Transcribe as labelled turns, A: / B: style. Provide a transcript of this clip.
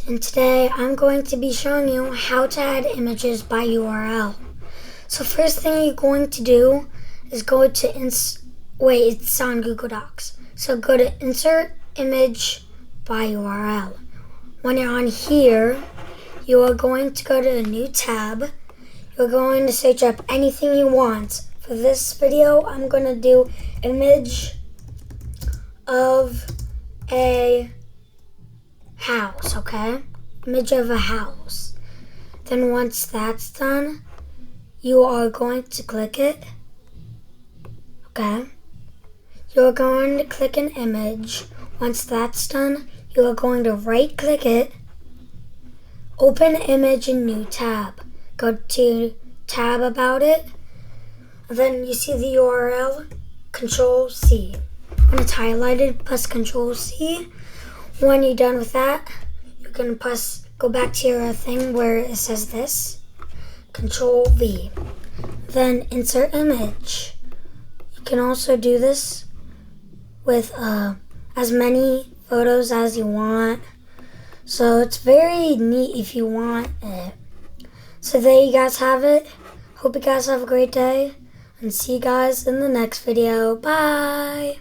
A: and today I'm going to be showing you how to add images by URL. So first thing you're going to do is go to it's on Google Docs. So go to Insert Image by URL. When you're on here, you are going to go to a new tab. You're going to search up anything you want. For this video, I'm going to do image of a house, okay? Image of a house. Then once that's done, you are going to click it, okay? You're going to click an image. Once that's done, you are going to right click it, open image in new tab. Go to tab about it, and then you see the URL, Control C. When it's highlighted, press Control C. When you're done with that, you can go back to your thing where it says this, Control V. Then insert image. You can also do this with as many photos as you want. So it's very neat if you want it. So there you guys have it. Hope you guys have a great day, and see you guys in the next video. Bye!